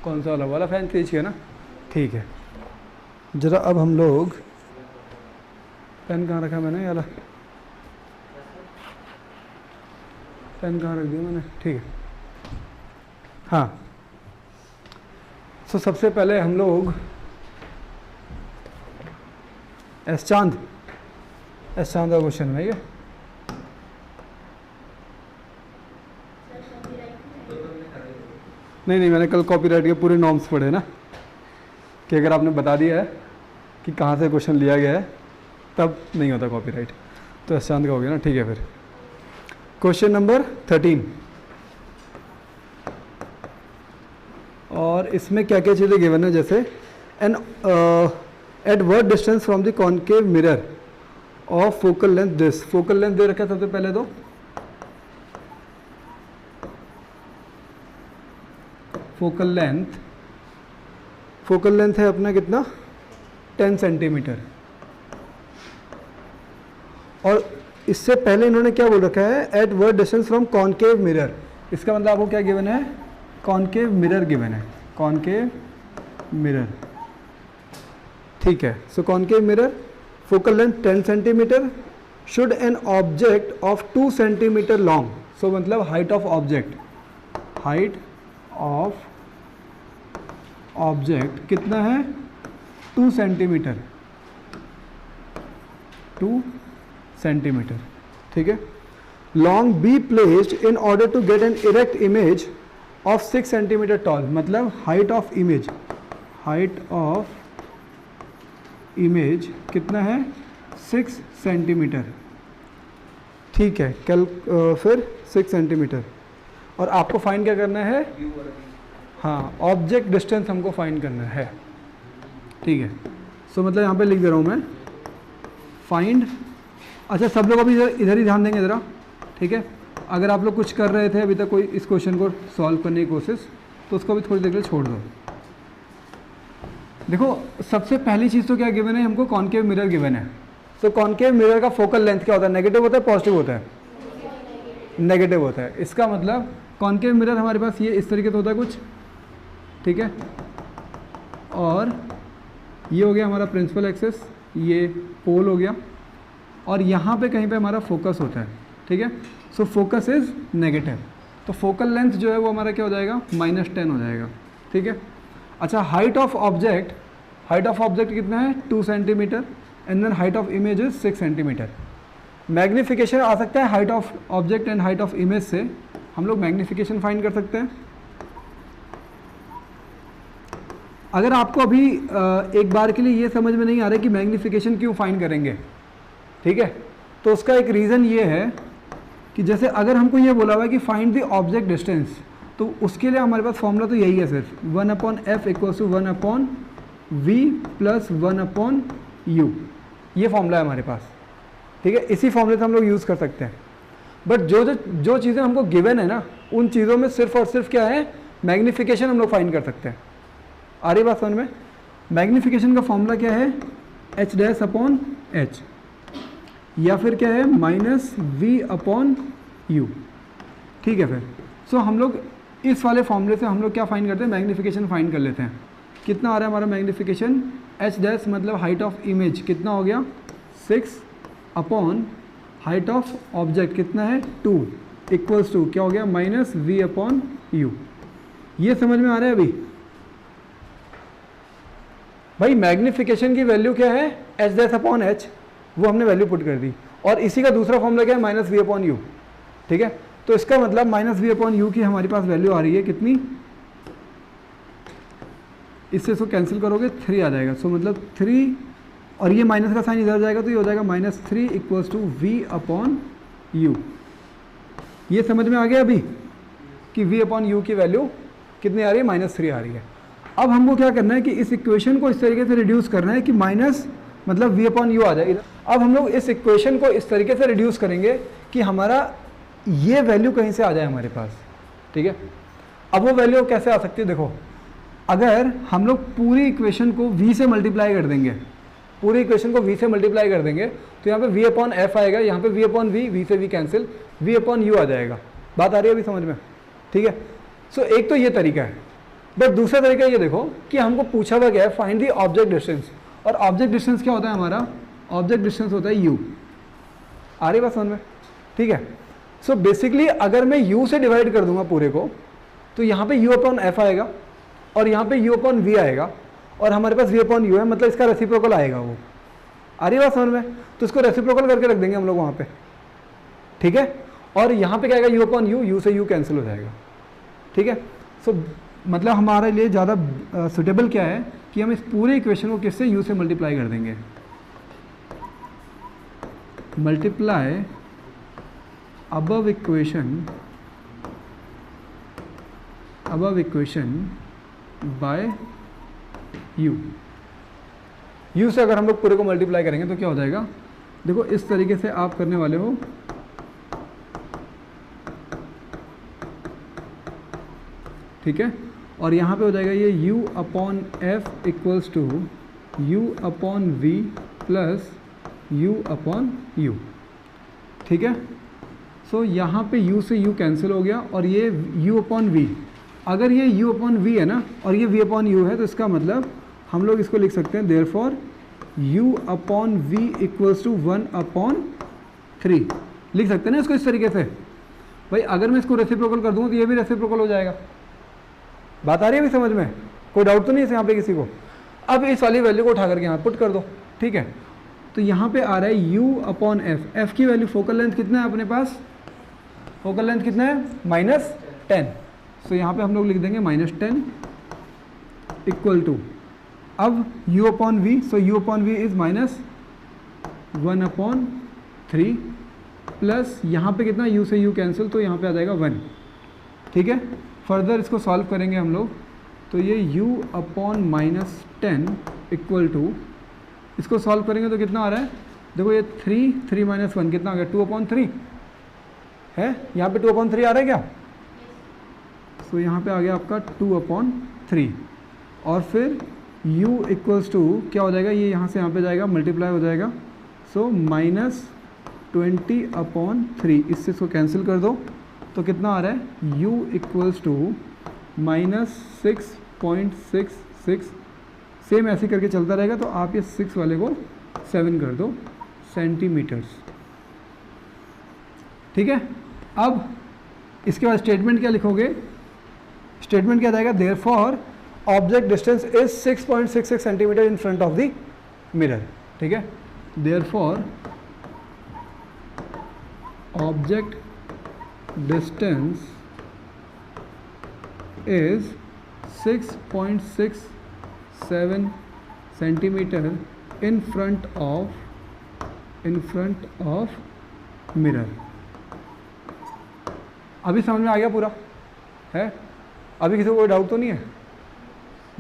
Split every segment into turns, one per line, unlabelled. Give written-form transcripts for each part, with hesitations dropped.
कौन सा वाला फैन खींचिए ना, ठीक है। ज़रा अब हम लोग, पेन कहाँ रखा मैंने, यार पेन कहाँ रख दिया मैंने, ठीक है। हाँ, तो सबसे पहले हम लोग एस चांद का क्वेश्चन है ये। नहीं, मैंने कल कॉपीराइट के पूरे नॉर्म्स पढ़े ना, कि अगर आपने बता दिया है कि कहाँ से क्वेश्चन लिया गया है तब नहीं होता कॉपीराइट। तो एस चांद का हो गया ना, ठीक है। फिर क्वेश्चन नंबर 13, और इसमें क्या क्या चीज़ें गिवन है, जैसे an at what distance from the concave mirror of focal length this. Focal length दे रखा है सबसे पहले, तो फोकल लेंथ है अपना कितना, 10 सेंटीमीटर। और इससे पहले इन्होंने क्या बोल रखा है, at what distance from concave mirror. इसका मतलब आपको क्या गिवन है, कॉनकेव मिरर गिवन है, कॉनकेव मिरर, ठीक है। So concave mirror, focal length 10 centimetre, should an object of 2 centimetre long. So मतलब हाइट ऑफ ऑब्जेक्ट कितना है, 2 सेंटीमीटर, 2 सेंटीमीटर, ठीक है। Long be placed in order to get an erect image of 6 centimetre tall. मतलब height of image कितना है, 6 centimetre, ठीक है। फिर 6 सेंटीमीटर, और आपको फाइंड क्या करना है, हाँ, ऑब्जेक्ट डिस्टेंस हमको फाइंड करना है, ठीक है। सो मतलब यहाँ पे लिख दे रहा हूँ मैं, फाइंड। अच्छा, सब लोग अभी इधर ही ध्यान देंगे ज़रा, ठीक है। अगर आप लोग कुछ कर रहे थे अभी तक कोई इस क्वेश्चन को सॉल्व करने की कोशिश, तो उसको भी थोड़ी देर के लिए छोड़ दो। देखो, सबसे पहली चीज़ तो क्या गिवन है हमको, कॉनकेव मिरर गिवन है। सो कॉनकेव मिरर का फोकल लेंथ क्या होता है, नेगेटिव होता है पॉजिटिव होता है, नेगेटिव होता है। इसका मतलब कॉनकेव मिरर हमारे पास ये इस तरीके से होता है कुछ, ठीक है। और ये हो गया हमारा प्रिंसिपल एक्सिस, ये पोल हो गया, और यहाँ पे कहीं पे हमारा फोकस होता है, ठीक है। सो फोकस इज नेगेटिव, तो फोकल लेंथ जो है वो हमारा क्या हो जाएगा, -10 हो जाएगा, ठीक है। अच्छा, हाइट ऑफ ऑब्जेक्ट कितना है, 2 centimetre, and then height of image is 6 centimetre. Magnification आ सकता है height of object and height of image से, हम लोग मैग्नीफिकेशन फाइंड कर सकते हैं। अगर आपको अभी एक बार के लिए ये समझ में नहीं आ रहा है कि मैग्नीफिकेशन क्यों फाइंड करेंगे, ठीक है, तो उसका एक रीज़न ये है कि जैसे अगर हमको ये बोला हुआ है कि फाइंड द ऑब्जेक्ट डिस्टेंस, तो उसके लिए हमारे पास फॉर्मूला तो यही है सिर्फ 1/f = 1/v + 1/u, ये फॉर्मूला है हमारे पास, ठीक है। इसी फॉर्मूले से हम लोग यूज़ कर सकते हैं। बट जो चीज़ें हमको गिवन है ना, उन चीज़ों में सिर्फ और सिर्फ क्या है, मैग्नीफिकेशन हम लोग फाइंड कर सकते हैं। आ रही बात समझ में? मैग्नीफिकेशन का फॉर्मूला क्या है, h'/h, या फिर क्या है, -v/u, ठीक है। फिर सो हम लोग इस वाले फॉर्मूले से हम लोग क्या फाइंड करते हैं, मैग्नीफिकेशन फाइंड कर लेते हैं। कितना आ रहा है हमारा मैग्नीफिकेशन, h' मतलब हाइट ऑफ इमेज कितना हो गया, 6 अपॉन हाइट ऑफ ऑब्जेक्ट कितना है, 2 इक्वल्स टू क्या हो गया, -v/u। ये समझ में आ रहा है अभी भाई? मैग्नीफिकेशन की वैल्यू क्या है, h'/h, वो हमने वैल्यू पुट कर दी, और इसी का दूसरा फॉर्मूला क्या है, -v/u, ठीक है। तो इसका मतलब -v/u की हमारे पास वैल्यू आ रही है कितनी, इससे इसको कैंसिल करोगे 3 आ जाएगा। सो मतलब 3, और ये माइनस का साइन इधर जाएगा तो ये हो जाएगा -3 = v/u। ये समझ में आ गया अभी कि v/u की वैल्यू कितनी आ रही है, -3 आ रही है। अब हमको क्या करना है कि इस इक्वेशन को इस तरीके से रिड्यूस करना है कि माइनस मतलब v/u आ जाए। अब हम लोग इस इक्वेशन को इस तरीके से रिड्यूस करेंगे कि हमारा ये वैल्यू कहीं से आ जाए हमारे पास, ठीक है। अब वो वैल्यू कैसे आ सकती है, देखो, अगर हम लोग पूरी इक्वेशन को v से मल्टीप्लाई कर देंगे, पूरी इक्वेशन को v से मल्टीप्लाई कर देंगे, तो यहाँ पे v/f आएगा, यहाँ पे v/v से v कैंसिल, v/u आ जाएगा। बात आ रही है अभी समझ में, ठीक है। सो एक तो ये तरीका है, बट दूसरा तरीका ये देखो कि हमको पूछा हुआ क्या है, फाइंड दी ऑब्जेक्ट डिस्टेंस, और ऑब्जेक्ट डिस्टेंस क्या होता है हमारा, ऑब्जेक्ट डिस्टेंस होता है u। आ रही बात समझ में, ठीक है। सो बेसिकली अगर मैं u से डिवाइड कर दूंगा पूरे को, तो यहाँ पे u अपॉन f आएगा और यहाँ पे u अपॉन v आएगा, और हमारे पास v अपॉन u है, मतलब इसका रेसिप्रोकल आएगा वो। आ रही बात समझ में, तो इसको रेसिप्रोकल करके रख देंगे हम लोग वहाँ पे, ठीक है। और यहाँ पे क्या आएगा, u अपॉन u से u कैंसिल हो जाएगा, ठीक है। सो मतलब हमारे लिए ज़्यादा सुटेबल क्या है कि हम इस पूरे इक्वेशन को किससे, u से मल्टीप्लाई कर देंगे, multiply above equation by u से अगर हम लोग पूरे को मल्टीप्लाई करेंगे तो क्या हो जाएगा, देखो इस तरीके से आप करने वाले हो, ठीक है। और यहाँ पे हो जाएगा ये u upon f equals to u upon v plus u upon u, ठीक है। सो यहाँ पे u से u कैंसिल हो गया, और ये u अपॉन v, अगर ये u अपॉन v है ना और ये v अपॉन u है, तो इसका मतलब हम लोग इसको लिख सकते हैं therefore u upon v equals to 1/3 लिख सकते हैं ना इसको इस तरीके से। भाई अगर मैं इसको रेसिप्रोकल कर दूँ तो ये भी रेसिप्रोकल हो जाएगा। बात आ रही है अभी समझ में, कोई डाउट तो नहीं है यहाँ पे किसी को। अब इस वाली वैल्यू को उठा करके यहाँ पुट कर दो, ठीक है। तो यहाँ पे आ रहा है u अपॉन f, f की वैल्यू फोकल लेंथ कितना है अपने पास, फोकल लेंथ कितना है -10। सो यहाँ पे हम लोग लिख देंगे -10 इक्वल टू, अब u upon v, so u upon v is -1/3 plus यहाँ पे कितना, u से u कैंसिल, तो यहाँ पे आ जाएगा 1, ठीक है। फर्दर इसको सॉल्व करेंगे हम लोग, तो ये u अपॉन -10 इक्वल टू, इसको सॉल्व करेंगे तो कितना आ रहा है, देखो ये 3 -1 कितना आ गया, 2/3 है, यहाँ पे 2/3 आ रहा है क्या, सो यहाँ पे आ गया आपका 2/3, और फिर u इक्वल्स टू क्या हो जाएगा, ये यहाँ से यहाँ पे जाएगा, मल्टीप्लाई हो जाएगा, सो -20/3, इससे इसको कैंसिल कर दो तो कितना आ रहा है, u इक्वल्स टू -6.66, सेम ऐसे करके चलता रहेगा। तो आप ये 6 वाले को 7 कर दो सेंटीमीटर्स, ठीक है। अब इसके बाद स्टेटमेंट क्या लिखोगे, स्टेटमेंट क्या जाएगा, therefore object distance is 6.66 centimetre in front of the mirror, ठीक है। Therefore object distance is 6.67 centimetre in front of mirror. अभी समझ में आ गया पूरा है, अभी किसी को कोई डाउट तो नहीं है,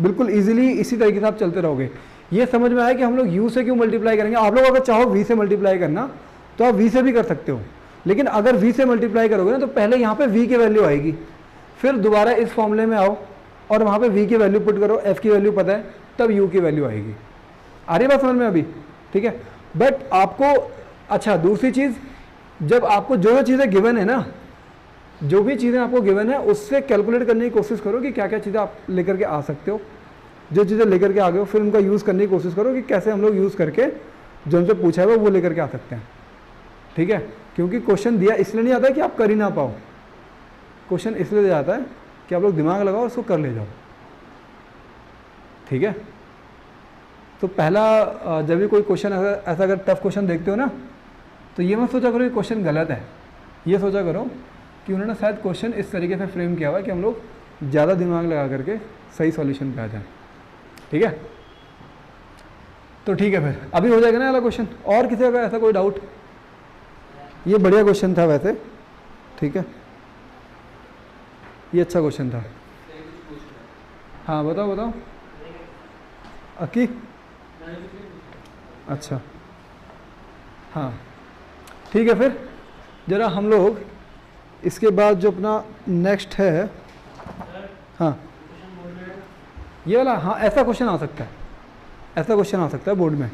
बिल्कुल इजीली इसी तरीके से आप चलते रहोगे। ये समझ में आया कि हम लोग u से क्यों मल्टीप्लाई करेंगे। आप लोग अगर चाहो v से मल्टीप्लाई करना तो आप v से भी कर सकते हो, लेकिन अगर v से मल्टीप्लाई करोगे ना तो पहले यहाँ पे v की वैल्यू आएगी, फिर दोबारा इस फॉर्मूले में आओ और वहाँ पे v की वैल्यू पुट करो, f की वैल्यू पता है, तब u की वैल्यू आएगी। आ रही बात समझ में अभी, ठीक है। बट आपको, अच्छा दूसरी चीज़, जब आपको जो चीज़ें गिवन है ना, जो भी चीज़ें आपको गिवन है उससे कैलकुलेट करने की कोशिश करो कि क्या क्या चीज़ें आप लेकर के आ सकते हो। जो चीज़ें लेकर के आ गए हो फिर उनका यूज़ करने की कोशिश करो कि कैसे हम लोग यूज़ करके जो उनसे पूछा है वो लेकर के आ सकते हैं, ठीक है। क्योंकि क्वेश्चन दिया इसलिए नहीं आता है कि आप कर ही ना पाओ, क्वेश्चन इसलिए दिया जाता है कि आप लोग दिमाग लगाओ और उसको कर ले जाओ, ठीक है। तो पहला जब भी कोई क्वेश्चन ऐसा अगर टफ क्वेश्चन देखते हो ना, तो ये मत सोचा करो कि क्वेश्चन गलत है, ये सोचा करो कि उन्होंने शायद क्वेश्चन इस तरीके से फ्रेम किया हुआ है कि हम लोग ज़्यादा दिमाग लगा करके सही सॉल्यूशन पे आ जाए, ठीक है। तो ठीक है, फिर अभी हो जाएगा ना वाला क्वेश्चन। और किसी का ऐसा कोई डाउट, ये बढ़िया क्वेश्चन था वैसे, ठीक है, ये अच्छा क्वेश्चन था। हाँ बताओ बताओ अकी, अच्छा हाँ ठीक है। फिर ज़रा हम लोग इसके बाद जो अपना नेक्स्ट है, हाँ ये वाला, हाँ ऐसा क्वेश्चन आ सकता है, ऐसा क्वेश्चन आ सकता है बोर्ड में,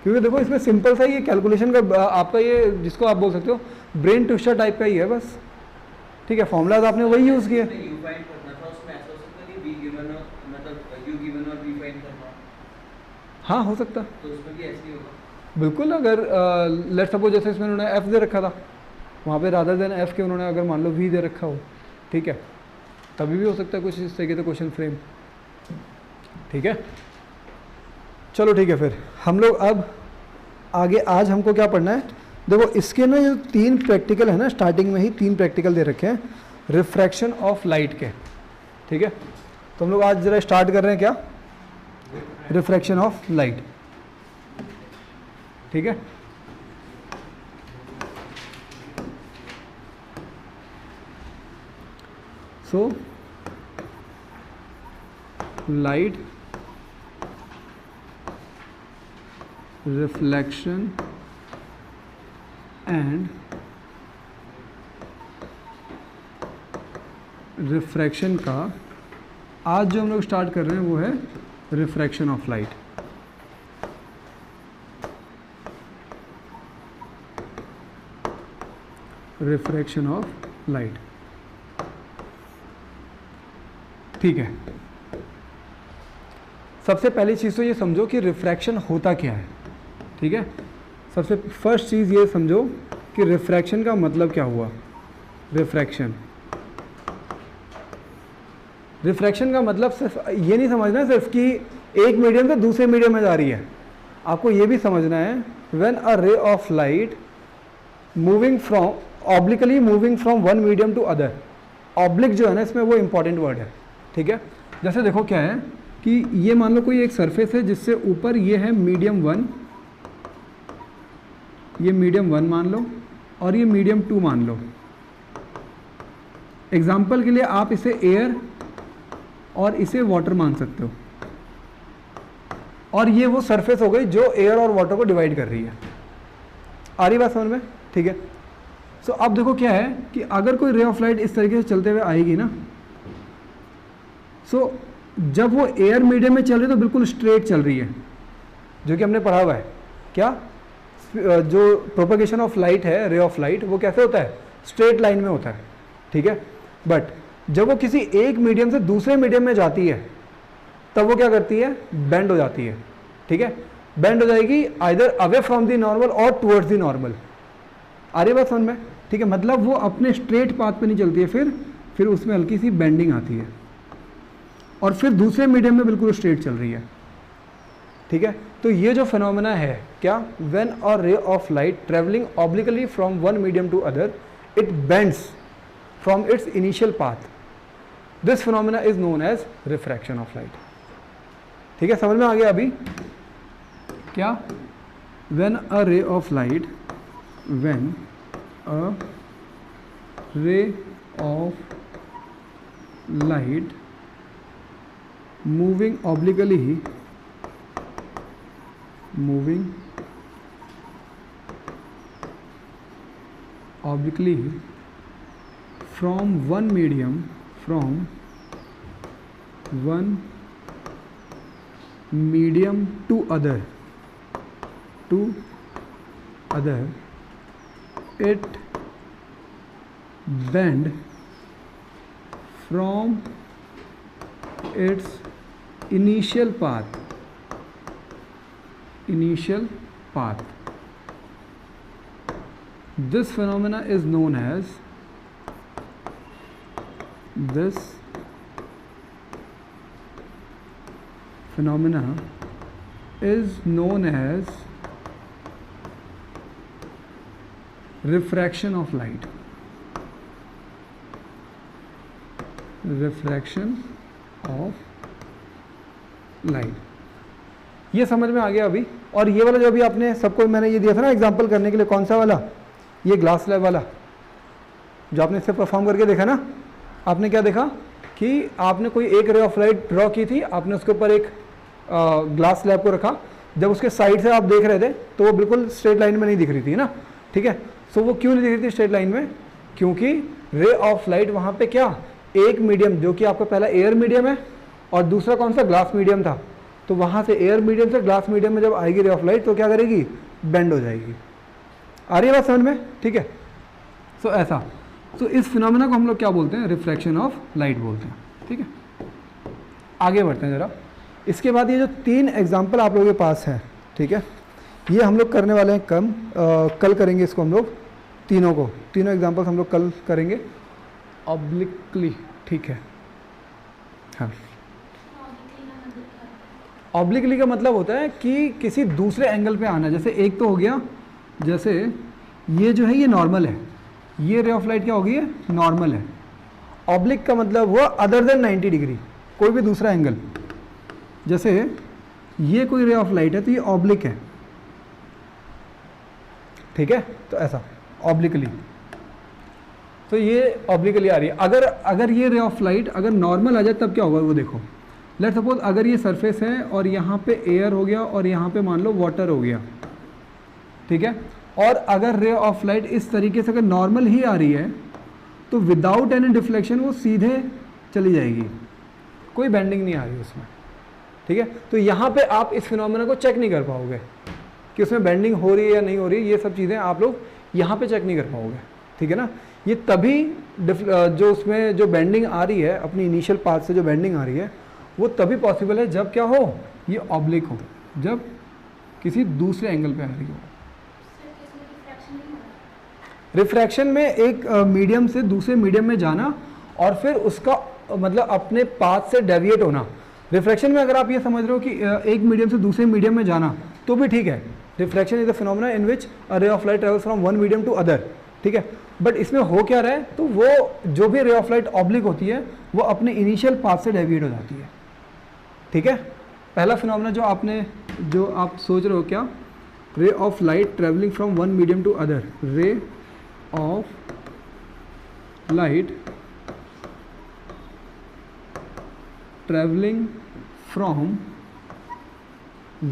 क्योंकि देखो इसमें सिंपल सा ये कैलकुलेशन का आपका ये जिसको आप बोल सकते हो ब्रेन ट्विस्टर टाइप का ही है बस, ठीक है। फॉर्मूलाज आपने वही यूज़ किए,
गिवन मतलब यू गिवन और वी फाइंड करना,
हाँ हो सकता,
तो उसमें भी ऐसे ही होगा।
बिल्कुल। अगर लेट्स सपोज जैसे इसमें उन्होंने एफ दे रखा था, वहाँ पे रादर देन एफ के उन्होंने अगर मान लो वी दे रखा हो, ठीक है, तभी भी हो सकता है कुछ इस तरीके से क्वेश्चन फ्रेम, ठीक है। चलो ठीक है, फिर हम लोग अब आगे आज हमको क्या पढ़ना है, देखो इसके ना जो 3 प्रैक्टिकल है ना, स्टार्टिंग में ही 3 प्रैक्टिकल दे रखे हैं रिफ्रैक्शन ऑफ लाइट के, ठीक है। तो हम लोग आज जरा स्टार्ट कर रहे हैं क्या, रिफ्रैक्शन ऑफ लाइट, ठीक है। So light reflection and refraction का आज जो हम लोग स्टार्ट कर रहे हैं वो है refraction of light. Refraction of light, ठीक है। सबसे पहली चीज़ तो ये समझो कि रिफ्रैक्शन होता क्या है, ठीक है। सबसे फर्स्ट चीज़ ये समझो कि रिफ्रैक्शन का मतलब क्या हुआ। रिफ्रैक्शन का मतलब सिर्फ ये नहीं समझना सिर्फ कि एक मीडियम से दूसरे मीडियम में जा रही है, आपको ये भी समझना है when a ray of light moving from obliquely moving from one medium to other. Oblique जो है ना इसमें वो इंपॉर्टेंट वर्ड है, ठीक है। जैसे देखो क्या है कि ये मान लो कोई एक सरफेस है जिससे ऊपर ये है मीडियम 1, ये मीडियम 1 मान लो और ये मीडियम 2 मान लो। एग्जाम्पल के लिए आप इसे एयर और इसे वाटर मान सकते हो, और ये वो सरफेस हो गई जो एयर और वाटर को डिवाइड कर रही है। आ रही बात समझ में, ठीक है। सो अब देखो क्या है कि अगर कोई रे ऑफ लाइट इस तरीके से चलते हुए आएगी ना, सो जब वो एयर मीडियम में चल रही है तो बिल्कुल स्ट्रेट चल रही है, जो कि हमने पढ़ा हुआ है क्या, जो प्रोपगेशन ऑफ लाइट है, रे ऑफ लाइट, वो कैसे होता है, स्ट्रेट लाइन में होता है, ठीक है। बट जब वो किसी एक मीडियम से दूसरे मीडियम में जाती है तब वो क्या करती है, बेंड हो जाती है, ठीक है। बेंड हो जाएगी either away from the normal और टुवर्ड्स द नॉर्मल। आ रही बात समझ में, ठीक है। मतलब वो अपने स्ट्रेट पाथ पे नहीं चलती है, फिर उसमें हल्की सी बेंडिंग आती है और फिर दूसरे मीडियम में बिल्कुल स्ट्रेट चल रही है, ठीक है। तो ये जो फिनोमेना है क्या, when a ray of light travelling obliquely from one medium to other it bends from its initial path, this phenomena is known as refraction of light, ठीक है। समझ में आ गया अभी क्या, when a ray of light, when a ray of light moving obliquely from one medium to other it bend from its initial path. This phenomena is known as refraction of light. Refraction of light, ये समझ में आ गया अभी। और ये वाला जो अभी आपने सबको मैंने ये दिया था ना एग्जांपल करने के लिए, कौन सा वाला, ये ग्लास स्लैब वाला जो आपने इससे परफॉर्म करके देखा ना, आपने क्या देखा कि आपने कोई एक रे ऑफ लाइट ड्रॉ की थी, आपने उसके ऊपर एक ग्लास स्लैब को रखा, जब उसके साइड से आप देख रहे थे तो वो बिल्कुल स्ट्रेट लाइन में नहीं दिख रही थी ना, ठीक है। सो वो क्यों नहीं दिख रही थी स्ट्रेट लाइन में, क्योंकि रे ऑफ लाइट वहाँ पे क्या, एक मीडियम जो कि आपका पहला एयर मीडियम है और दूसरा कौन सा, ग्लास मीडियम था, तो वहाँ से एयर मीडियम से ग्लास मीडियम में जब आएगी रे ऑफ लाइट तो क्या करेगी, बेंड हो जाएगी। आ रही है बात समझ में, ठीक है। सो ऐसा, सो इस फिनोमेना को हम लोग क्या बोलते हैं, रिफ्रैक्शन ऑफ लाइट बोलते हैं, ठीक है। आगे बढ़ते हैं ज़रा। इसके बाद ये जो 3 एग्जाम्पल आप लोगों के पास है, ठीक है, ये हम लोग करने वाले हैं कल करेंगे इसको हम लोग तीनों एग्जाम्पल्स हम लोग कल करेंगे ऑब्लिकली, ठीक है। हाँ, ऑब्लिकली का मतलब होता है कि किसी दूसरे एंगल पे आना। जैसे एक तो हो गया, जैसे ये जो है ये नॉर्मल है, ये रे ऑफ लाइट क्या होगी, है नॉर्मल है। ऑब्लिक का मतलब हुआ अदर देन 90 डिग्री, कोई भी दूसरा एंगल। जैसे ये कोई रे ऑफ लाइट है तो ये ऑब्लिक है, ठीक है, तो ऐसा ऑब्लिकली, तो ये ऑब्लिकली आ रही है। अगर ये रे ऑफ लाइट अगर नॉर्मल आ जाए तब क्या होगा वो देखो। लेट्स सपोज अगर ये सरफेस है और यहाँ पे एयर हो गया और यहाँ पे मान लो वाटर हो गया, ठीक है, और अगर रे ऑफ लाइट इस तरीके से अगर नॉर्मल ही आ रही है तो विदाउट एनी डिफ्लेक्शन वो सीधे चली जाएगी, कोई बेंडिंग नहीं आ रही उसमें, ठीक है। तो यहाँ पे आप इस फिनोमेना को चेक नहीं कर पाओगे कि उसमें बेंडिंग हो रही है या नहीं हो रही है, ये सब चीज़ें आप लोग यहाँ पे चेक नहीं कर पाओगे, ठीक है ना। ये तभी जो उसमें जो बेंडिंग आ रही है, अपनी इनिशियल पाथ से जो बेंडिंग आ रही है वो तभी पॉसिबल है जब क्या हो, ये ऑब्लिक हो, जब किसी दूसरे एंगल पे आ रही हो। रिफ्रैक्शन में एक मीडियम से दूसरे मीडियम में जाना और फिर उसका मतलब अपने पाथ से डेविएट होना। रिफ्रैक्शन में अगर आप ये समझ रहे हो कि एक मीडियम से दूसरे मीडियम में जाना तो भी ठीक है, refraction is the phenomena in which a ray of light travels from one medium to other, ठीक है। बट इसमें हो क्या रहा है, तो वो जो भी रे ऑफ लाइट ऑब्लिक होती है वो अपने इनिशियल पाथ से डेविएट हो जाती है, ठीक है। पहला फिनोमेना जो आप सोच रहे हो क्या, ray of light travelling from one medium to other, ray of light travelling from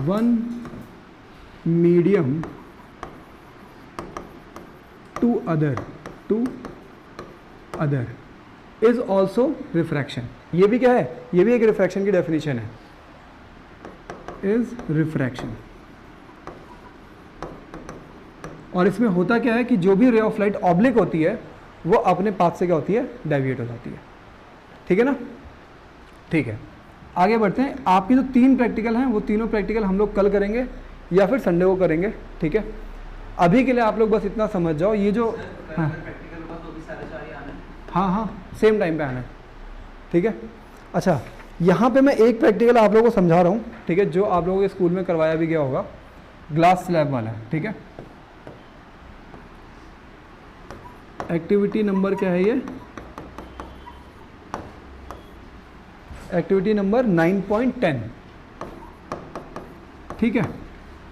one medium to other is also refraction. ये भी क्या है, ये भी एक रिफ्रैक्शन की डेफिनेशन है, इज रिफ्रैक्शन। और इसमें होता क्या है कि जो भी रे ऑफ लाइट ऑब्लिक होती है वो अपने पाथ से क्या होती है, डेविएट हो जाती है, ठीक है ना। ठीक है, आगे बढ़ते हैं। आपकी जो 3 प्रैक्टिकल हैं वो तीनों प्रैक्टिकल हम लोग कल करेंगे या फिर संडे को करेंगे, ठीक है। अभी के लिए आप लोग बस इतना समझ जाओ, ये जो हाँ सेम टाइम पे आना है, ठीक है। अच्छा, यहाँ पे मैं एक प्रैक्टिकल आप लोगों को समझा रहा हूँ, ठीक है, जो आप लोगों के स्कूल में करवाया भी गया होगा, ग्लास स्लैब वाला है, ठीक है। एक्टिविटी नंबर क्या है, ये एक्टिविटी नंबर 9.10, ठीक है।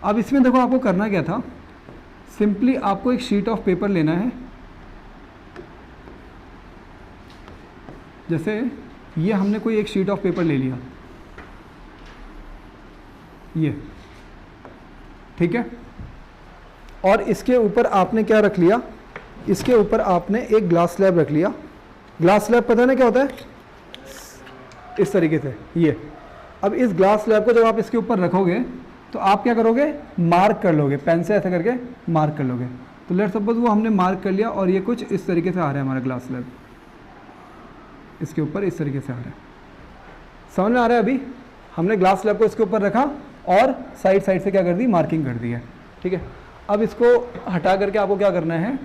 अब इसमें देखो आपको करना क्या था, सिंपली आपको एक शीट ऑफ पेपर लेना है, जैसे ये हमने कोई एक शीट ऑफ पेपर ले लिया, ये, ठीक है। और इसके ऊपर आपने क्या रख लिया, इसके ऊपर आपने एक ग्लास स्लैब रख लिया। ग्लास स्लैब पता ना क्या होता है, इस तरीके से ये। अब इस ग्लास स्लैब को जब आप इसके ऊपर रखोगे तो आप क्या करोगे, मार्क कर लोगे, पेन से ऐसा करके मार्क कर लोगे। तो लेट्स सपोज वो हमने मार्क कर लिया और ये कुछ इस तरीके से आ रहा है हमारा ग्लास स्लैब, इसके ऊपर इस तरीके से आ रहा है, समझ में आ रहा है। अभी हमने ग्लास स्लैब को इसके ऊपर रखा और साइड साइड से क्या कर दी, मार्किंग कर दी है, ठीक है। अब इसको हटा करके आपको क्या करना है,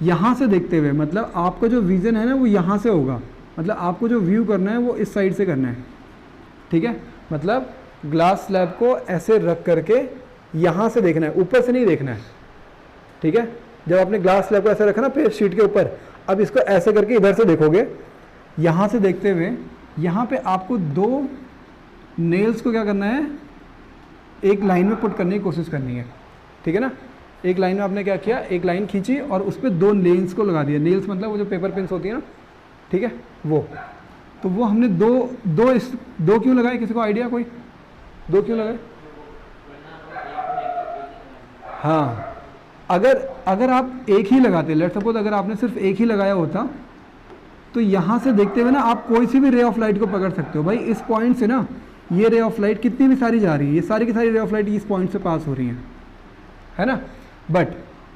यहाँ से देखते हुए, मतलब आपका जो विज़न है ना वो यहाँ से होगा, मतलब आपको जो व्यू करना है वो इस साइड से करना है, ठीक है। मतलब ग्लास स्लैब को ऐसे रख करके यहाँ से देखना है, ऊपर से नहीं देखना है, ठीक है। जब आपने ग्लास स्लैब को ऐसे रखा ना शीट के ऊपर, अब इसको ऐसे करके इधर से देखोगे, यहाँ से देखते हुए यहाँ पे आपको 2 नेल्स को क्या करना है, एक लाइन में पुट करने की कोशिश करनी है, ठीक है ना। एक लाइन में आपने क्या किया, एक लाइन खींची और उस पर 2 नेल्स को लगा दिया। नेल्स मतलब वो जो पेपर पिन्स होती है ना, ठीक है, वो। तो वो हमने दो क्यों लगाए, किसी को आइडिया, कोई 2 क्यों लगाए? हाँ, अगर आप एक ही लगाते, लेट्स सपोज अगर आपने सिर्फ एक ही लगाया होता तो यहाँ से देखते हुए ना आप कोई सी भी रे ऑफ लाइट को पकड़ सकते हो। भाई इस पॉइंट से ना ये रे ऑफ लाइट कितनी भी सारी जा रही है, ये सारी की सारी रे ऑफ लाइट इस पॉइंट से पास हो रही है ना। बट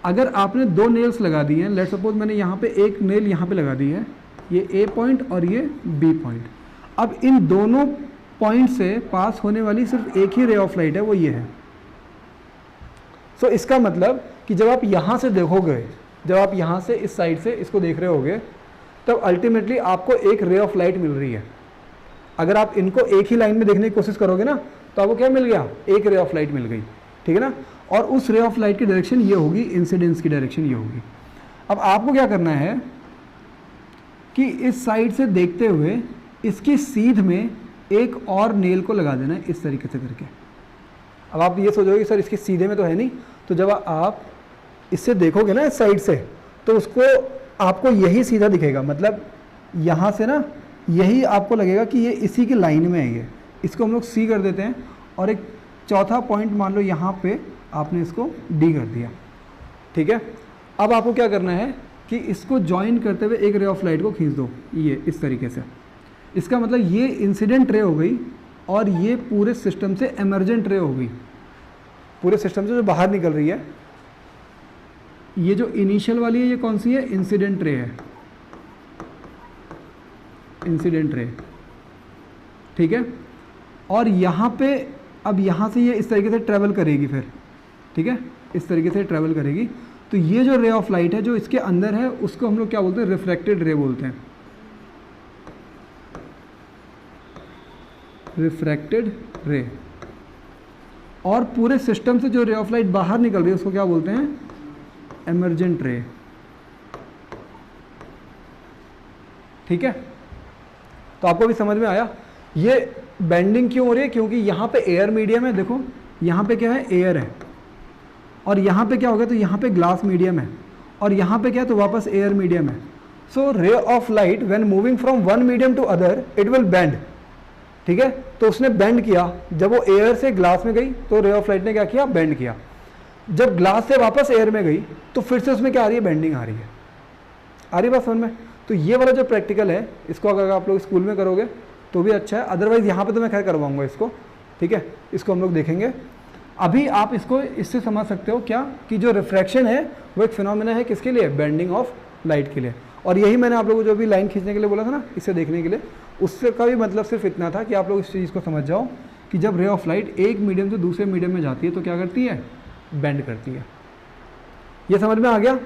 अगर आपने 2 नेल्स लगा दी हैं, लेट्स सपोज मैंने यहाँ पे एक नेल यहाँ पे लगा दी है, ये ए पॉइंट और ये बी पॉइंट। अब इन दोनों पॉइंट से पास होने वाली सिर्फ एक ही रे ऑफ लाइट है, वो ये है। सो इसका मतलब कि जब आप यहाँ से देखोगे, जब आप यहाँ से इस साइड से इसको देख रहे होगे, तब अल्टीमेटली आपको एक रे ऑफ लाइट मिल रही है। अगर आप इनको एक ही लाइन में देखने की कोशिश करोगे ना, तो आपको क्या मिल गया, एक रे ऑफ लाइट मिल गई, ठीक है ना। और उस रे ऑफ लाइट की डायरेक्शन ये होगी, इंसिडेंस की डायरेक्शन ये होगी। अब आपको क्या करना है कि इस साइड से देखते हुए इसकी सीध में एक और नेल को लगा देना है, इस तरीके से करके। अब आप ये सोचोगे सर इसके सीधे में तो है नहीं, तो जब आप इससे देखोगे ना इस साइड से, तो उसको आपको यही सीधा दिखेगा, मतलब यहाँ से ना यही आपको लगेगा कि ये इसी की लाइन में है। ये इसको हम लोग सी कर देते हैं, और एक चौथा पॉइंट मान लो यहाँ पे आपने इसको डी कर दिया, ठीक है। अब आपको क्या करना है कि इसको ज्वाइन करते हुए एक रे ऑफ लाइट को खींच दो, ये इस तरीके से। इसका मतलब ये इंसिडेंट रे हो गई, और ये पूरे सिस्टम से एमर्जेंट रे हो गई, पूरे सिस्टम से जो बाहर निकल रही है। ये जो इनिशियल वाली है, ये कौन सी है, इंसिडेंट रे है, इंसिडेंट रे, ठीक है। और यहाँ पे अब यहाँ से ये इस तरीके से ट्रेवल करेगी फिर, ठीक है, इस तरीके से ट्रेवल करेगी। तो ये जो रे ऑफ लाइट है जो इसके अंदर है, उसको हम लोग क्या बोलते हैं, रिफ्रैक्टेड रे बोलते हैं, रिफ्रैक्टेड रे। और पूरे सिस्टम से जो रे ऑफ लाइट बाहर निकल रही है उसको क्या बोलते हैं, एमर्जेंट रे, ठीक है। तो आपको भी समझ में आया ये बेंडिंग क्यों हो रही है, क्योंकि यहाँ पे एयर मीडियम है, देखो यहाँ पे क्या है, एयर है, और यहाँ पे क्या हो गया, तो यहाँ पे ग्लास मीडियम है, और यहाँ पे क्या है, तो वापस एयर मीडियम है। So ray of light when moving from one medium to other it will bend, ठीक है। तो उसने बेंड किया, जब वो एयर से ग्लास में गई तो रे ऑफ लाइट ने क्या किया, बेंड किया। जब ग्लास से वापस एयर में गई तो फिर से उसमें क्या आ रही है, बेंडिंग आ रही है। आ रही बात समझ में। तो ये वाला जो प्रैक्टिकल है, इसको अगर आप लोग स्कूल में करोगे तो भी अच्छा है, अदरवाइज यहाँ पे तो मैं खैर करवाऊंगा इसको, ठीक है। इसको हम लोग देखेंगे। अभी आप इसको इससे समझ सकते हो क्या, कि जो रिफ्रैक्शन है वो एक फिनोमेना है किसके लिए, बेंडिंग ऑफ लाइट के लिए। और यही मैंने आप लोगों को जो भी लाइन खींचने के लिए बोला था ना, इसे देखने के लिए, उससे का भी मतलब सिर्फ इतना था कि आप लोग इस चीज़ को समझ जाओ कि जब रे ऑफ लाइट एक मीडियम से दूसरे मीडियम में जाती है तो क्या करती है, बेंड करती है। ये समझ में आ गया,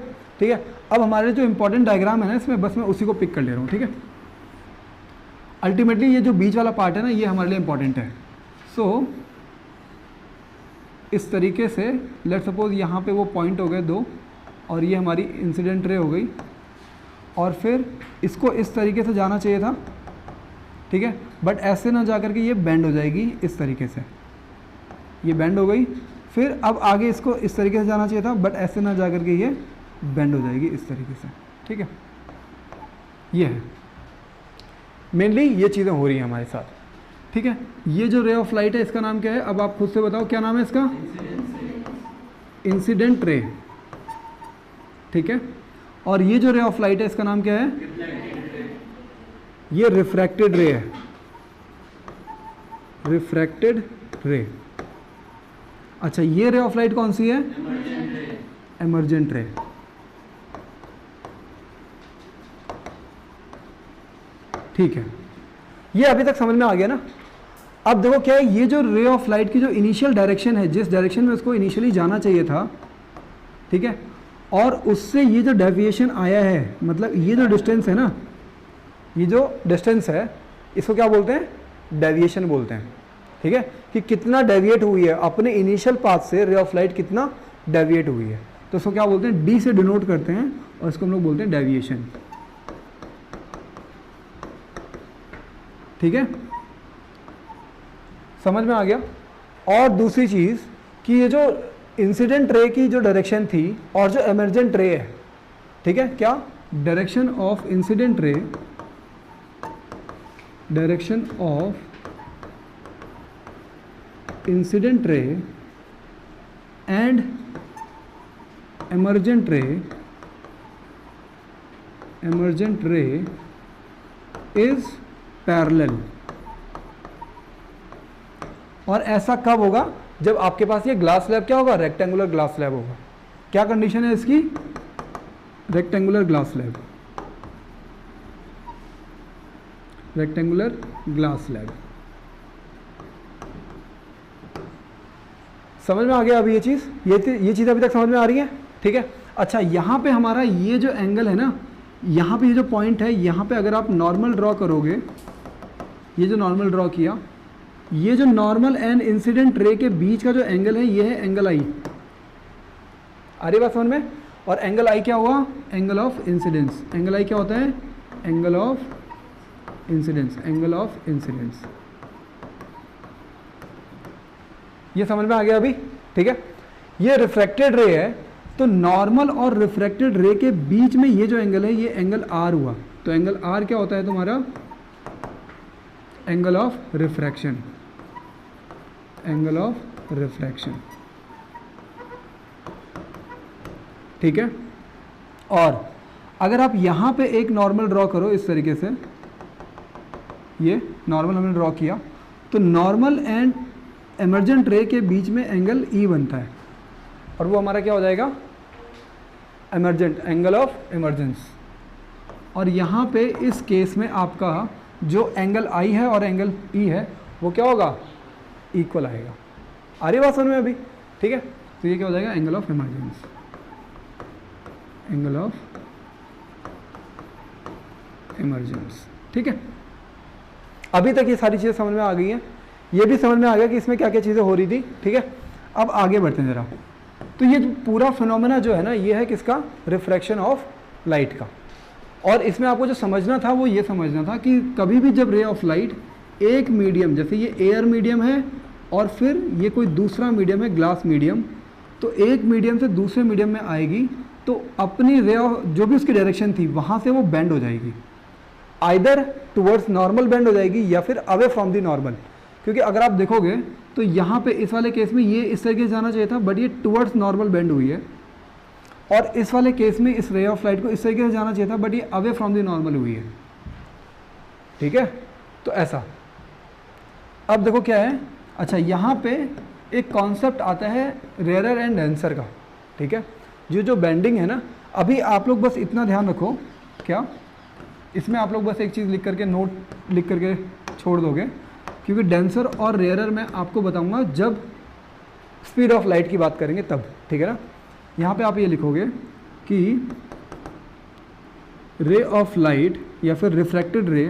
ठीक है। अब हमारे जो इंपॉर्टेंट डायग्राम है ना, इसमें बस मैं उसी को पिक कर ले रहा हूँ, ठीक है। अल्टीमेटली ये जो बीच वाला पार्ट है ना, ये हमारे लिए इंपॉर्टेंट है। सो इस तरीके से लेट सपोज यहाँ पे वो पॉइंट हो गए 2, और ये हमारी इंसिडेंट रे हो गई, और फिर इसको इस तरीके से जाना चाहिए था, ठीक है। बट ऐसे ना जा करके ये बेंड हो जाएगी इस तरीके से, ये बेंड हो गई। फिर अब आगे इसको इस तरीके से जाना चाहिए था, बट ऐसे ना जा करके ये बेंड हो जाएगी इस तरीके से, ठीक है। ये है मेनली, ये चीज़ें हो रही हैं हमारे साथ, ठीक है। ये जो रे ऑफ लाइट है इसका नाम क्या है, अब आप खुद से बताओ क्या नाम है इसका, इंसिडेंट रे, ठीक है। और ये जो रे ऑफ लाइट है इसका नाम क्या है, ये रिफ्रैक्टेड रे है, रिफ्रैक्टेड रे। अच्छा, ये रे ऑफ लाइट कौन सी है, एमर्जेंट रे। ठीक है, ये अभी तक समझ में आ गया ना। अब देखो क्या है, ये जो रे ऑफ लाइट की जो इनिशियल डायरेक्शन है, जिस डायरेक्शन में उसको इनिशियली जाना चाहिए था, ठीक है, और उससे ये जो डेविएशन आया है, मतलब ये जो डिस्टेंस है ना, ये जो डिस्टेंस है इसको क्या बोलते हैं, डेविएशन बोलते हैं, ठीक है। कि कितना डेविएट हुई है अपने इनिशियल पाथ से रे ऑफ लाइट, कितना डेविएट हुई है, तो इसको क्या बोलते हैं, डी से डिनोट करते हैं, और इसको हम लोग बोलते हैं डेविएशन, ठीक है। समझ में आ गया। और दूसरी चीज़ कि ये जो इंसिडेंट रे की जो डायरेक्शन थी और जो एमर्जेंट रे है, ठीक है, क्या direction of incident ray, direction of incident ray and emergent रे इज पैरेलल। और ऐसा कब होगा, जब आपके पास ये ग्लास स्लैब क्या होगा, रेक्टेंगुलर ग्लास स्लैब होगा। क्या कंडीशन है इसकी, rectangular glass slab, rectangular glass slab, समझ में आ गया अभी ये चीज़, ये चीज़ अभी तक समझ में आ रही है, ठीक है। अच्छा, यहाँ पे हमारा ये जो एंगल है ना, यहाँ पे ये जो पॉइंट है, यहाँ पे अगर आप नॉर्मल ड्रॉ करोगे, ये जो नॉर्मल ड्रॉ किया, ये जो नॉर्मल एंड इंसिडेंट रे के बीच का जो एंगल है, ये है एंगल आई। आ रही बात समझ में? और एंगल आई क्या हुआ? Angle of incidence. एंगल आई क्या होता है? Angle of incidence, angle of incidence. ये समझ में आ गया अभी, ठीक है। ये रिफ्रैक्टेड रे है, तो नॉर्मल और रिफ्रैक्टेड रे के बीच में ये जो एंगल है, ये एंगल आर हुआ। तो एंगल आर क्या होता है तुम्हारा? Angle of refraction, angle of refraction, ठीक है। और अगर आप यहाँ पे एक नॉर्मल ड्रॉ करो इस तरीके से, ये नॉर्मल हमने ड्रॉ किया, तो नॉर्मल एंड एमर्जेंट रे के बीच में एंगल ई बनता है, और वो हमारा क्या हो जाएगा? Emergent, angle of emergence. और यहाँ पे इस केस में आपका जो एंगल आई है और एंगल ई है, वो क्या होगा? इक्वल आएगा। आ रही बात समझ में अभी, ठीक है। तो ये क्या हो जाएगा? Angle of emergence, angle of emergence, ठीक है। अभी तक ये सारी चीज़ें समझ में आ गई हैं, ये भी समझ में आ गया कि इसमें क्या क्या चीज़ें हो रही थी, ठीक है। अब आगे बढ़ते हैं ज़रा। तो ये पूरा फिनोमेना जो है ना, ये है किसका? रिफ्रैक्शन ऑफ लाइट का। और इसमें आपको जो समझना था वो ये समझना था कि कभी भी जब रे ऑफ लाइट एक मीडियम, जैसे ये एयर मीडियम है और फिर ये कोई दूसरा मीडियम है, ग्लास मीडियम, तो एक मीडियम से दूसरे मीडियम में आएगी, तो अपनी रे ऑफ जो भी उसकी डायरेक्शन थी वहाँ से वो बेंड हो जाएगी, आइदर टुवर्ड्स नॉर्मल बेंड हो जाएगी या फिर अवे फ्रॉम द नॉर्मल। क्योंकि अगर आप देखोगे तो यहाँ पे इस वाले केस में ये इस तरीके से जाना चाहिए था, बट ये टुवर्ड्स नॉर्मल बेंड हुई है, और इस वाले केस में इस रे ऑफ लाइट को इस तरीके से जाना चाहिए था, बट ये अवे फ्रॉम द नॉर्मल हुई है, ठीक है। तो ऐसा। अब देखो क्या है, अच्छा यहाँ पे एक कॉन्सेप्ट आता है रेयरर एंड डेंसर का, ठीक है। जो बेंडिंग है ना, अभी आप लोग बस इतना ध्यान रखो, क्या इसमें आप लोग बस एक चीज़ लिख करके, नोट लिख करके छोड़ दोगे, क्योंकि डेंसर और रेयरर मैं आपको बताऊंगा जब स्पीड ऑफ लाइट की बात करेंगे तब, ठीक है ना। यहाँ पे आप ये लिखोगे कि रे ऑफ लाइट या फिर रिफ्रैक्टेड रे,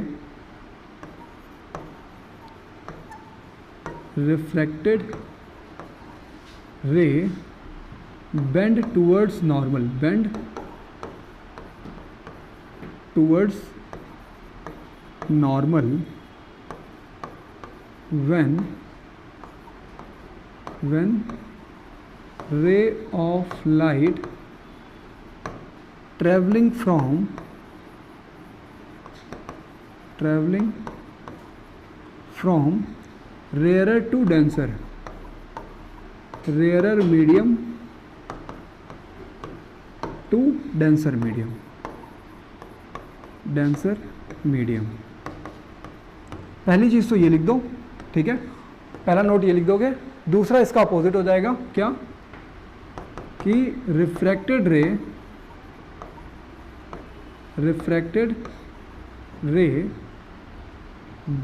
रिफ्रैक्टेड रे bend towards normal, bend towards normal when ray of light traveling from rarer to denser, rarer medium to denser medium, denser medium। पहली चीज़ तो ये लिख दो, ठीक है, पहला नोट ये लिख दोगे। दूसरा इसका अपोजिट हो जाएगा, क्या कि रिफ्रैक्टेड रे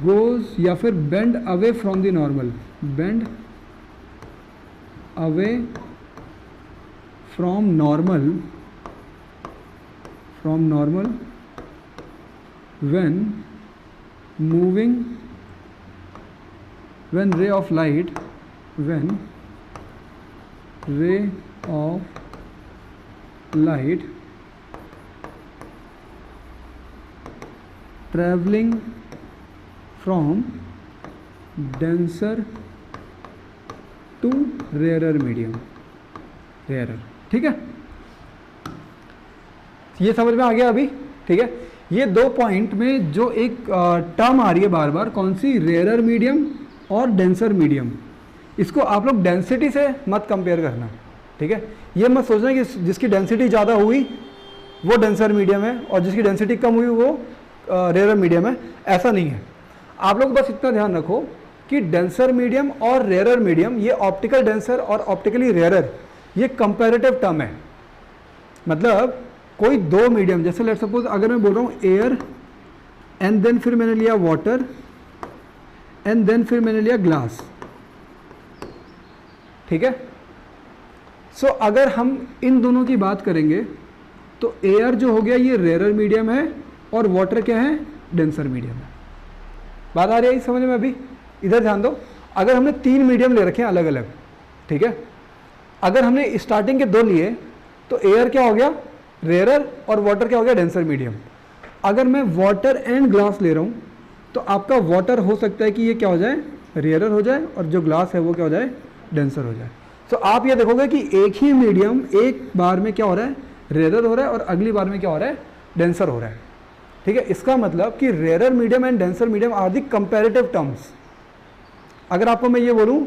गोज या फिर bend away from the normal, bend away from normal when moving, when ray of light traveling from denser to rarer medium, rarer, ठीक है। ये समझ में आ गया अभी, ठीक है। ये दो पॉइंट में जो एक टर्म आ रही है बार बार, कौन सी? रेयरर मीडियम और डेंसर मीडियम। इसको आप लोग डेंसिटी से मत कंपेयर करना, ठीक है। ये मत सोचना कि जिसकी डेंसिटी ज़्यादा हुई वो डेंसर मीडियम है और जिसकी डेंसिटी कम हुई वो रेयरर मीडियम है, ऐसा नहीं है। आप लोग बस इतना ध्यान रखो कि डेंसर मीडियम और रेयरर मीडियम, ये ऑप्टिकल डेंसर और ऑप्टिकली रेयरर, ये कंपैरेटिव टर्म है। मतलब कोई दो मीडियम, जैसे लेट सपोज अगर मैं बोल रहा हूँ एयर एंड देन फिर मैंने लिया वाटर एंड देन फिर मैंने लिया ग्लास, ठीक है। सो अगर हम इन दोनों की बात करेंगे तो एयर जो हो गया ये रेयरर मीडियम है और वाटर क्या है, डेंसर मीडियम है। बात आ रही है समझ में? अभी इधर ध्यान दो, अगर हमने 3 मीडियम ले रखे हैं अलग अलग, ठीक है, अगर हमने स्टार्टिंग के 2 लिए तो एयर क्या हो गया, रेयरर, और वाटर क्या हो गया, डेंसर मीडियम। अगर मैं वाटर एंड ग्लास ले रहा हूँ तो आपका वाटर हो सकता है कि ये क्या हो जाए, रेयरर हो जाए, और जो ग्लास है वो क्या हो जाए, डेंसर हो जाए। तो आप ये देखोगे कि एक ही मीडियम एक बार में क्या हो रहा है, रेयरर हो रहा है, और अगली बार में क्या हो रहा है, डेंसर हो रहा है। ठीक है, इसका मतलब कि rarer medium and denser medium are the comparative terms. अगर आपको मैं ये बोलूँ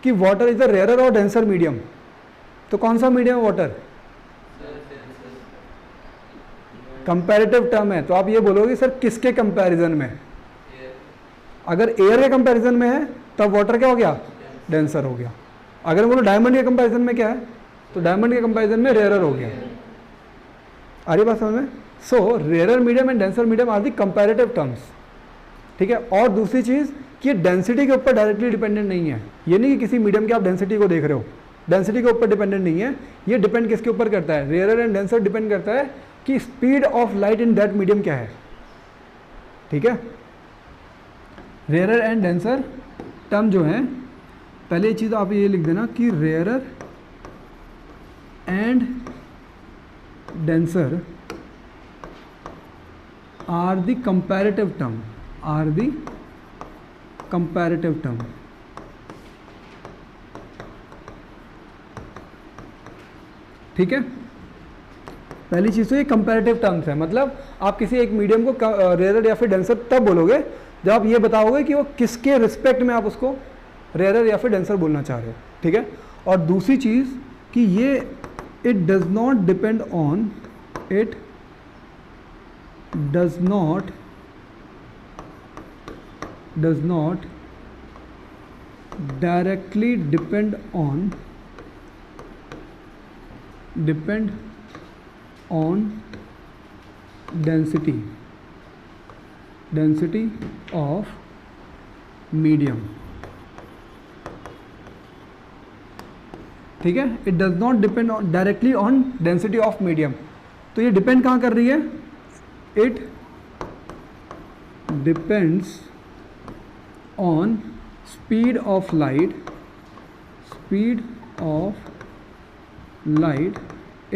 कि वाटर इज द रेयरर और डेंसर मीडियम, तो कौन सा मीडियम है वाटर, कंपैरेटिव टर्म है। तो आप ये बोलोगे सर किसके कंपैरिजन में, अगर एयर के कंपैरिजन में है तब वाटर क्या हो गया, डेंसर हो गया। अगर बोलो डायमंड के कंपैरिजन में क्या है, तो डायमंड के कंपैरिजन में रेयरर हो गया। आ रही बात समझ में? So rarer medium and denser medium are the comparative terms. ठीक है, और दूसरी चीज़ कि डेंसिटी के ऊपर डायरेक्टली डिपेंडेंट नहीं है। ये नहीं कि किसी मीडियम की आप डेंसिटी को देख रहे हो, डेंसिटी के ऊपर डिपेंडेंट नहीं है। ये डिपेंड किसके ऊपर करता है, रेयरर एंड डेंसर डिपेंड करता है कि speed of light in that medium क्या है। ठीक है, रेयरर एंड डेंसर टर्म जो है, पहले चीज़ आप ये लिख देना कि rarer and denser are the comparative term, are the comparative term. ठीक है, पहली चीज़ तो ये कंपैरेटिव टर्म्स है, मतलब आप किसी एक मीडियम को रेयरर या फिर डेंसर तब बोलोगे जब आप ये बताओगे कि वो किसके रिस्पेक्ट में आप उसको रेयरर या फिर डेंसर बोलना चाह रहे हो। ठीक है, और दूसरी चीज़ कि ये it does not depend on, it does not directly depend on density of medium. ठीक है, it does not depend directly on density of medium. तो ये डिपेंड कहाँ कर रही है, it depends on speed of light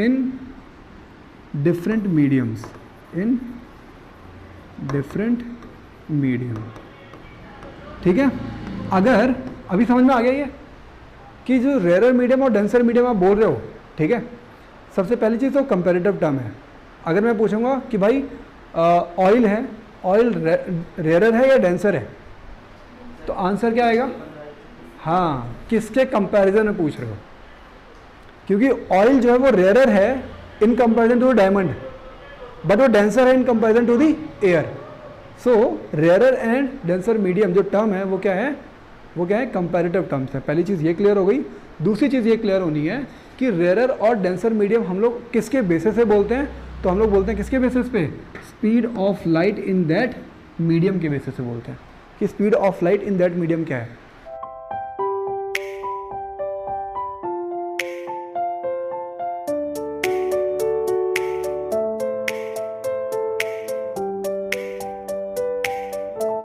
in different mediums, ठीक है, अगर अभी समझ में आ गया ये कि जो रेयरर मीडियम और डेंसर मीडियम आप बोल रहे हो, ठीक है, सबसे पहली चीज़ तो कंपैरेटिव टर्म है। अगर मैं पूछूंगा कि भाई ऑयल है, ऑयल रेयरर है या डेंसर है, तो आंसर क्या आएगा, हाँ, किसके कंपैरिजन में पूछ रहे हो, क्योंकि ऑयल जो है वो रेयरर है in comparison to diamond, but वो डेंसर है in comparison to the air. So rarer and denser medium जो टर्म है वो क्या है, कंपैरेटिव टर्म्स है। पहली चीज़ ये क्लियर हो गई। दूसरी चीज़ ये क्लियर होनी है कि रेयरर और डेंसर मीडियम हम लोग किसके बेसिस पे बोलते हैं, तो हम लोग बोलते हैं किसके बेसिस पे, speed of light in that medium के बेसिस पे बोलते हैं कि speed of light in that medium क्या है।